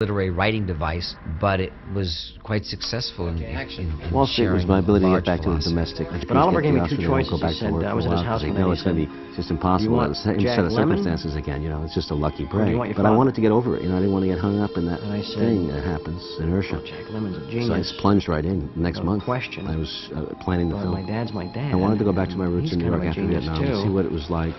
literary writing device, but it was quite successful in Wall Street was my ability to get back to the domestic. But Oliver gave me two choices. He said, I was at his house one day. No, it's going to be just impossible. The same set of circumstances again, it's just a lucky break. But I wanted to get over it, I didn't want to get hung up in that thing that happens, inertia. Jack Lemmon's a genius. So I just plunged right in. Next month, question. I was planning the film. My dad's my dad. I wanted to go back to my roots in New York after Vietnam and see what it was like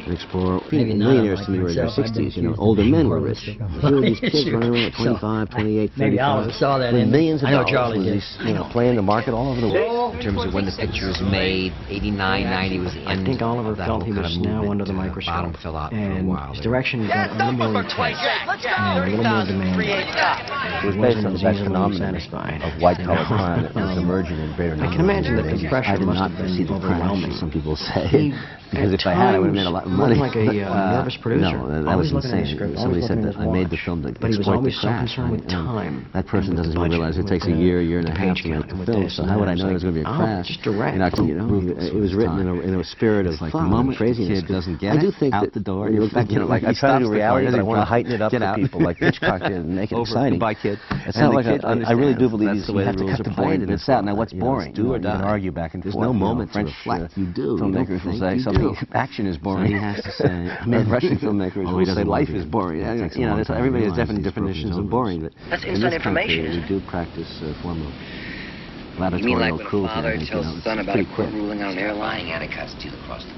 and explore. Millionaires to me were in their 60s, older men were rich. Here were these kids running around at 25, 28, 35. Maybe Oliver saw that in millions of dollars. Charlie did. Playing the market all over the world. In terms of when the picture was made, 89, 90 was the end. I think Oliver felt he was now under the microscope. Bottom fell out and for a while. His direction got a little more intense and a little more demanding. It was based on the best phenomenon of white-collar crime that was emerging in greater numbers. I can imagine that the pressure must have been overwhelming. Some people say. Because if I had, I would have made a lot of money. Like a nervous producer. No, that was insane. Somebody said that I made the film to exploit the crash. With time. That person doesn't even realize it takes a year and a half to make the film. So how would I know there was going to be a crash? Just direct. It was written in a spirit of like fun, the moment craziness. The kid doesn't get I do think out that the door. You look back, I try to do reality, but I want to heighten it up for people, like Hitchcock did, and make it exciting. Goodbye, kid. It's not like I really do believe you have to cut the brain and it's out. Now, what's boring? Do or die. You can argue back and forth. There's no moment to French reflect. You do. Filmmakers will say something. Action is boring. He has to say. Russian filmmakers will say life is boring. Everybody has different definitions of boring, but in this country we do practice form of You mean like gladiatorial when a cruelty. father tells his son about a court ruling on an airline?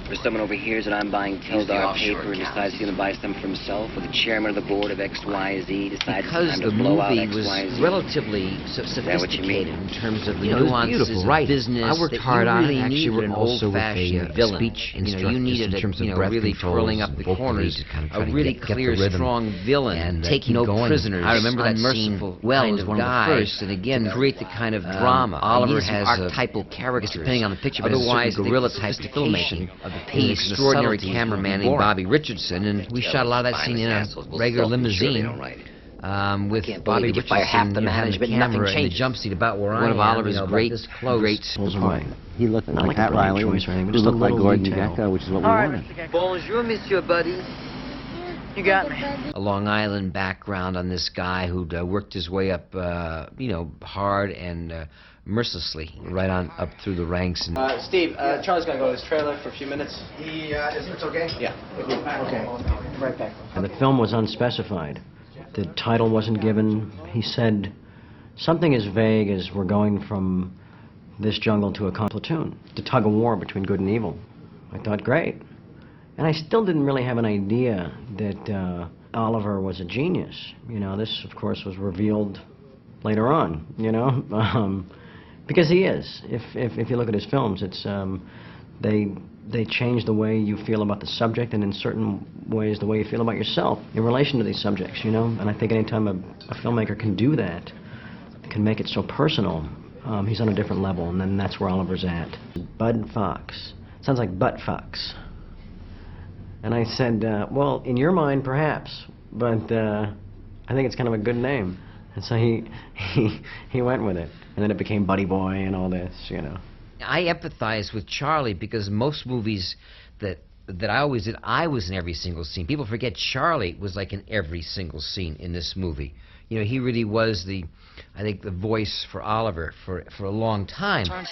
Or someone overhears that I'm buying Teldar paper and decides he's going to buy some for himself, or the chairman of the board of XYZ decides because it's the time to blow out movie was XYZ. relatively sophisticated in terms of the nuances of business. I worked hard on it. Actually, we're also with a villain. Speech you needed in terms of really twirling up the corners, a really clear, strong villain, and taking no prisoners. I remember that scene well as one of the first, and again to create the kind of drama. Oliver has archetypal characters, depending on the picture, but otherwise guerrilla type filmmaking of the piece. An extraordinary cameraman named Bobby Richardson, and we shot a lot of that scene in a regular limousine with Bobby Richardson half the management, camera in the jump seat about where I am. One of Oliver's great He looked like Pat Riley, who looked like Gordon Gekko, which is what we wanted. Bonjour, monsieur buddy. You got me. A Long Island background on this guy who'd worked his way up, hard and mercilessly right on up through the ranks. And Steve, Charlie's gonna go to his trailer for a few minutes. It's okay? Yeah. Okay. Right back. And the film was unspecified. The title wasn't given. He said something as vague as we're going from this jungle to a platoon, the tug of war between good and evil. I thought, great. And I still didn't really have an idea that Oliver was a genius. This, of course, was revealed later on, because he is. If you look at his films, it's they change the way you feel about the subject, and in certain ways the way you feel about yourself in relation to these subjects, And I think anytime a filmmaker can do that, can make it so personal, he's on a different level, and then that's where Oliver's at. Bud Fox. Sounds like Butt Fox. And I said, well, in your mind, perhaps, but I think it's kind of a good name. And so he went with it. And then it became Buddy Boy and all this, I empathize with Charlie because most movies that I always did, I was in every single scene. People forget Charlie was like in every single scene in this movie. He really was I think the voice for Oliver for a long time.